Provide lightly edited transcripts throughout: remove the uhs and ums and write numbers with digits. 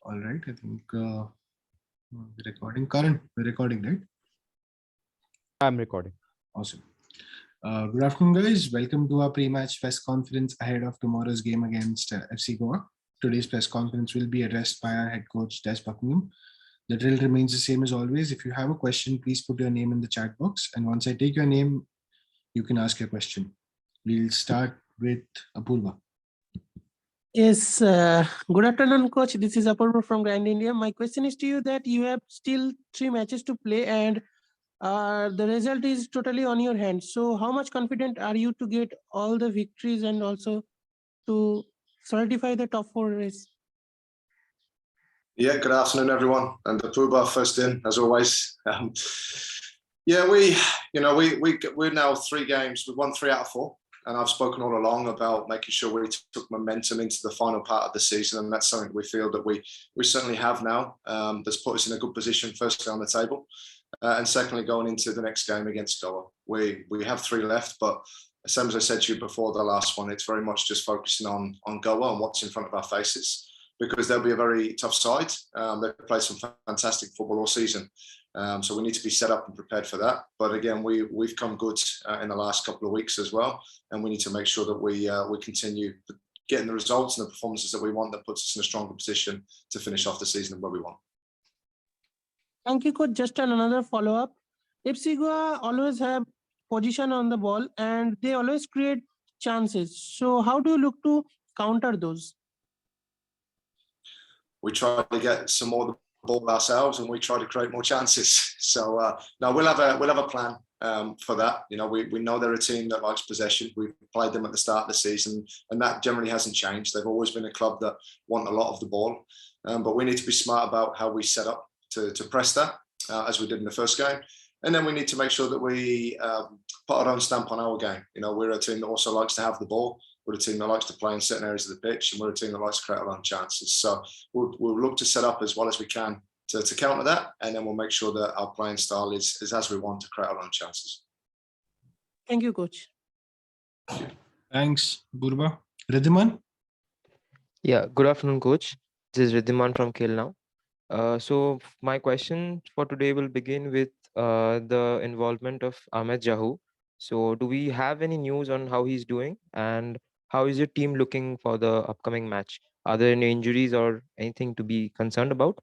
All right, I think we're recording. Karan, we're recording, right? I'm recording. Awesome. Good afternoon, guys. Welcome to our pre-match press conference ahead of tomorrow's game against FC Goa. Today's press conference will be addressed by our head coach, Des Buckingham. The drill remains the same as always. If you have a question, please put your name in the chat box. And once I take your name, you can ask your question. We'll start with Apurva. Yes, good afternoon, coach. This is Apurva from Grand India. My question is to you that you have still 3 matches to play and the result is totally on your hands. So how much confident are you to get all the victories and also to solidify the top 4 race? Yeah, good afternoon, everyone. And Apurva first in, as always. We're now 3 games. We've won 3 out of 4. And I've spoken all along about making sure we took momentum into the final part of the season. And that's something we feel that we certainly have now. That's put us in a good position, firstly, on the table. And secondly, going into the next game against Goa. We have 3 left, but same as I said to you before the last one, it's very much just focusing on Goa and what's in front of our faces, because they'll be a very tough side. They've played some fantastic football all season. So we need to be set up and prepared for that. But again, we've come good in the last couple of weeks as well. And we need to make sure that we continue getting the results and the performances that we want, that puts us in a stronger position to finish off the season where we want. Thank you, coach. Just another follow-up. FC Goa always have position on the ball and they always create chances. So how do you look to counter those? We try to get some more of the ball ourselves and we try to create more chances. So no, we'll have a plan for that. You know, we know they're a team that likes possession. We've played them at the start of the season and that generally hasn't changed. They've always been a club that want a lot of the ball. But we need to be smart about how we set up to press that as we did in the first game. And then we need to make sure that we put our own stamp on our game. You know, we're a team that also likes to have the ball. We're a team that likes to play in certain areas of the pitch, and we're a team that likes to create our own chances. So we'll look to set up as well as we can to counter that, and then we'll make sure that our playing style is as we want to create our own chances. Thank you, coach. Thanks, Burba. Ridhiman? Yeah, good afternoon, coach. This is Ridhiman from KL Now. So my question for today will begin with the involvement of Ahmed Jahu. So do we have any news on how he's doing and how is your team looking for the upcoming match? Are there any injuries or anything to be concerned about?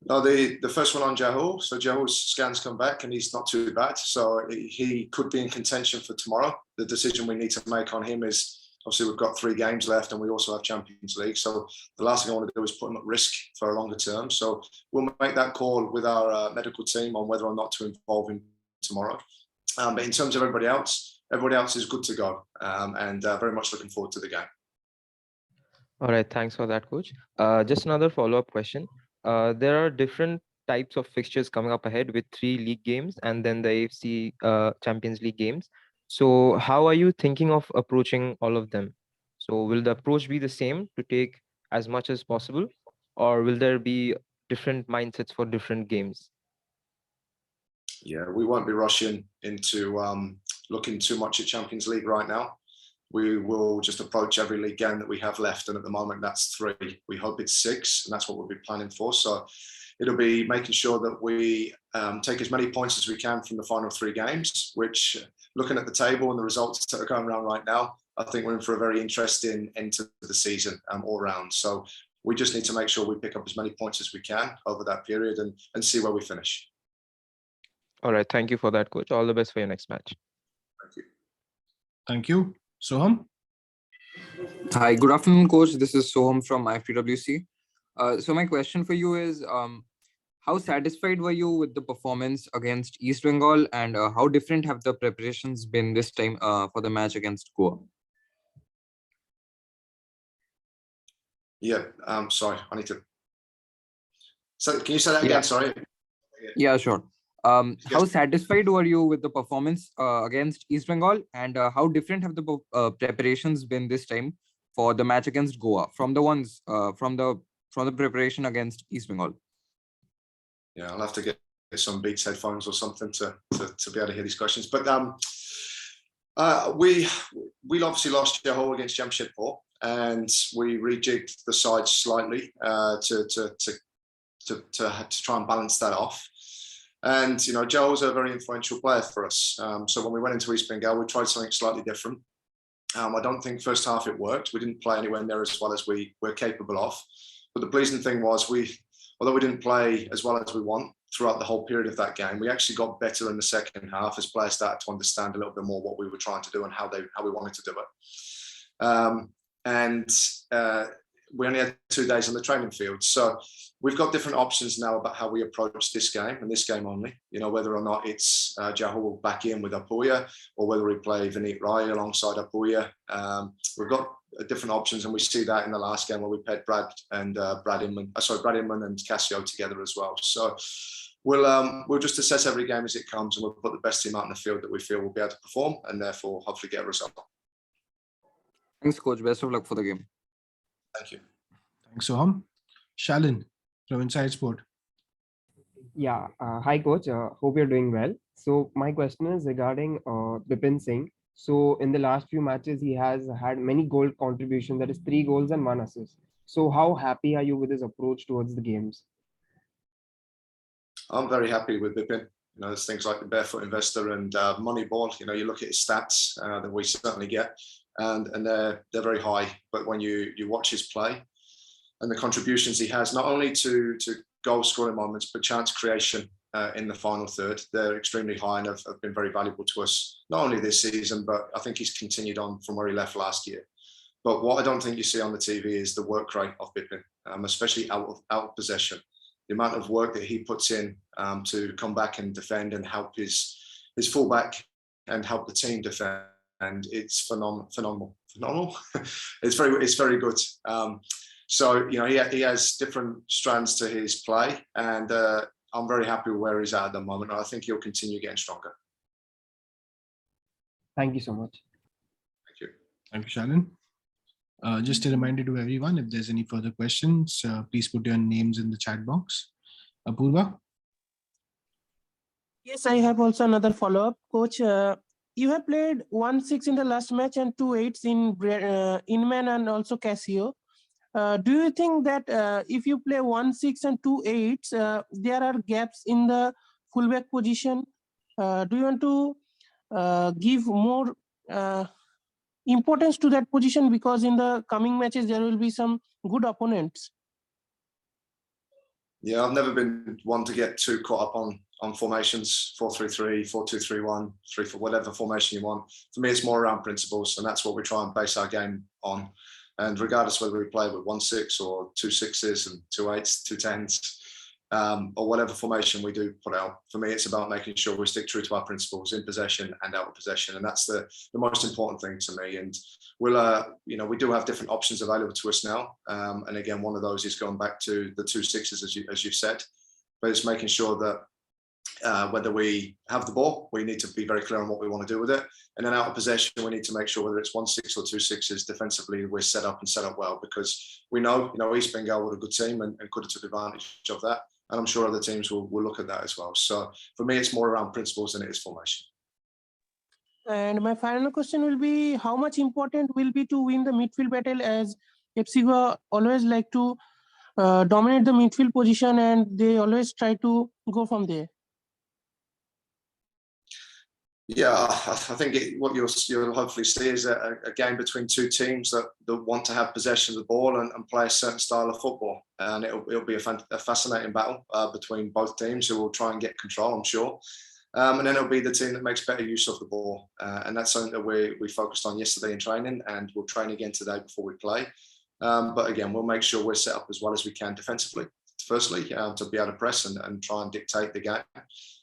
No, the first one on Jahu. So Jahu's scans come back and he's not too bad. So he could be in contention for tomorrow. The decision we need to make on him is, obviously we've got 3 games left and we also have Champions League. So the last thing I want to do is put him at risk for a longer term. So we'll make that call with our medical team on whether or not to involve him tomorrow. But in terms of everybody else is good to go and very much looking forward to the game. All right, thanks for that, coach. Just another follow-up question. There are different types of fixtures coming up ahead with 3 league games and then the AFC Champions League games. So how are you thinking of approaching all of them? So will the approach be the same to take as much as possible, or will there be different mindsets for different games? Yeah, we won't be rushing into looking too much at Champions League right now. We will just approach every league game that we have left. And at the moment, that's 3. We hope it's 6, and that's what we'll be planning for. So it'll be making sure that we take as many points as we can from the final 3 games, which, looking at the table and the results that are going around right now, I think we're in for a very interesting end to the season all round. So we just need to make sure we pick up as many points as we can over that period and see where we finish. All right, thank you for that, coach. All the best for your next match. Thank you. Thank you. Soham? Hi, good afternoon, coach. This is Soham from IFTWC. So my question for you is, how satisfied were you with the performance against East Bengal, and how different have the preparations been this time for the match against Goa? Yeah, sorry, I need to. So can you say that again? Sorry. Yeah, sure. How satisfied were you with the performance against East Bengal, and how different have the preparations been this time for the match against Goa from the ones from the preparation against East Bengal? Yeah, I'll have to get some Beats headphones or something to be able to hear these questions. But we obviously lost Johor against Jamshedpur. and we rejigged the side slightly to try and balance that off. And Joel's a very influential player for us. So when we went into East Bengal, we tried something slightly different. I don't think first half it worked. We didn't play anywhere near as well as we were capable of. But the pleasing thing was although we didn't play as well as we want throughout the whole period of that game, we actually got better in the second half as players started to understand a little bit more what we were trying to do and how we wanted to do it. We only had 2 days on the training field. So we've got different options now about how we approach this game and this game only, whether or not it's Jahul back in with Apuya or whether we play Vineet Rai alongside Apuya. We've got different options, and we see that in the last game where we paired Brad Inman and Casio together as well. So we'll just assess every game as it comes, and we'll put the best team out in the field that we feel will be able to perform and therefore hopefully get a result. Thanks, coach. Best of luck for the game. Thank you. Thanks, Soham. Shalin from Inside Sport. Yeah, hi coach. Hope you're doing well. So my question is regarding Bipin Singh. So in the last few matches, he has had many goal contributions, that is 3 goals and 1 assist. So how happy are you with his approach towards the games? I'm very happy with Bipin. There's things like the Barefoot Investor and Moneyball. You look at his stats that we certainly get, and they're very high. But when you watch his play and the contributions he has, not only to goal scoring moments, but chance creation in the final third, they're extremely high and have been very valuable to us, not only this season, but I think he's continued on from where he left last year. But what I don't think you see on the TV is the work rate of Bipin, especially out of possession. The amount of work that he puts in to come back and defend and help his fullback and help the team defend, and it's phenomenal. It's very good. So he has different strands to his play, and I'm very happy with where he's at the moment. I think he'll continue getting stronger. Thank you so much. Thank you. Thank you, Shalin. Just a reminder to everyone, if there's any further questions, please put your names in the chat box. Apurva? Yes, I have also another follow-up, coach. You have played 1-6 in the last match and 2-8s in Inman and also Casio. Do you think that if you play 1-6 and 2-8s, there are gaps in the fullback position? Do you want to give more importance to that position, because in the coming matches there will be some good opponents? Yeah, I've never been one to get too caught up on formations, 4-3-3, 4-2-3-1, 3-4, whatever formation you want. For me, it's more around principles, and that's what we try and base our game on. And regardless whether we play with 1-6 or 2 6s and 2 8s, 2 10s, or whatever formation we do put out, for me, it's about making sure we stick true to our principles in possession and out of possession. And that's the most important thing to me. And we do have different options available to us now. And again, one of those is going back to the 2 6s, as you've said, but it's making sure that whether we have the ball, we need to be very clear on what we want to do with it. And then out of possession, we need to make sure whether it's 1-6 or 2 6s, defensively, we're set up well, because we know, East Bengal were a good team and could have took advantage of that. And I'm sure other teams will look at that as well. So for me, it's more around principles than it is formation. And my final question will be, how much important will be to win the midfield battle, as FC Goa always like to dominate the midfield position and they always try to go from there? Yeah, I think what you'll hopefully see is a game between 2 teams that want to have possession of the ball and play a certain style of football. And it'll be a fascinating battle between both teams, who will try and get control, I'm sure. And then it'll be the team that makes better use of the ball. And that's something that we focused on yesterday in training, and we'll train again today before we play. But again, we'll make sure we're set up as well as we can defensively, firstly, to be able to press and try and dictate the game.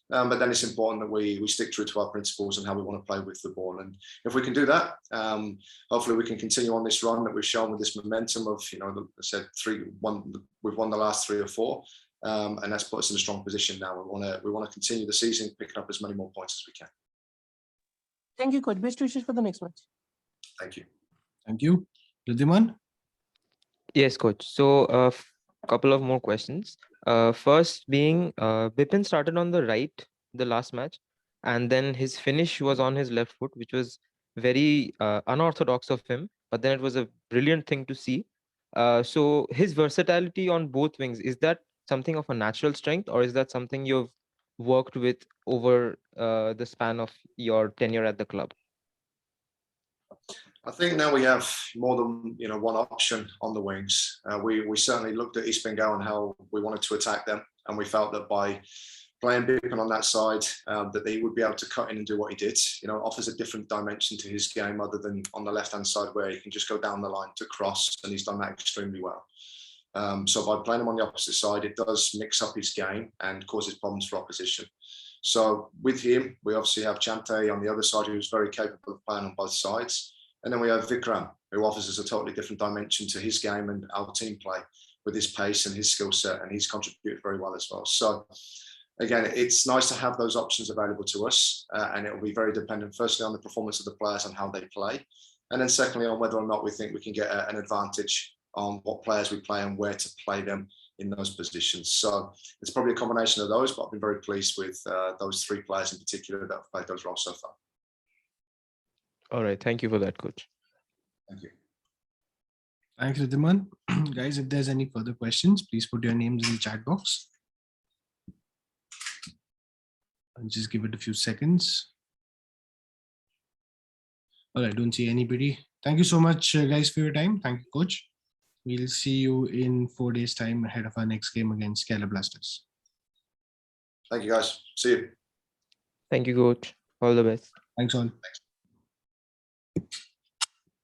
But then it's important that we stick true to our principles and how we want to play with the ball. And if we can do that, hopefully we can continue on this run that we've shown with this momentum of, I said 3-1, we've won the last 3 or 4. And that's put us in a strong position now. We want to continue the season, picking up as many more points as we can. Thank you, coach. Best wishes for the next match. Thank you. Thank you. Ridhiman? Yes, coach. So a couple of more questions. First being, Bipin started on the right the last match, and then his finish was on his left foot, which was very unorthodox of him. but then it was a brilliant thing to see. So his versatility on both wings, is that something of a natural strength, or is that something you've worked with over the span of your tenure at the club? I think now we have more than one option on the wings. We certainly looked at East Bengal and how we wanted to attack them, and we felt that by playing Bipin on that side, that he would be able to cut in and do what he did. Offers a different dimension to his game other than on the left-hand side where he can just go down the line to cross, and he's done that extremely well. So by playing him on the opposite side, it does mix up his game and causes problems for opposition. So with him, we obviously have Chante on the other side, who's very capable of playing on both sides. And then we have Vikram, who offers us a totally different dimension to his game and our team play with his pace and his skill set, and he's contributed very well as well. So again, it's nice to have those options available to us, and it will be very dependent, firstly, on the performance of the players and how they play, and then secondly, on whether or not we think we can get an advantage on what players we play and where to play them in those positions. So it's probably a combination of those, but I've been very pleased with those three players in particular that have played those roles so far. All right, thank you for that, coach. Thank you. Thanks, Ridhiman. Guys, if there's any further questions, please put your names in the chat box. I'll just give it a few seconds. All right, don't see anybody. Thank you so much, guys, for your time. Thank you, coach. We'll see you in 4 days' time ahead of our next game against Kerala Blasters. Thank you, guys. See you. Thank you, coach. All the best. Thanks all. Thanks.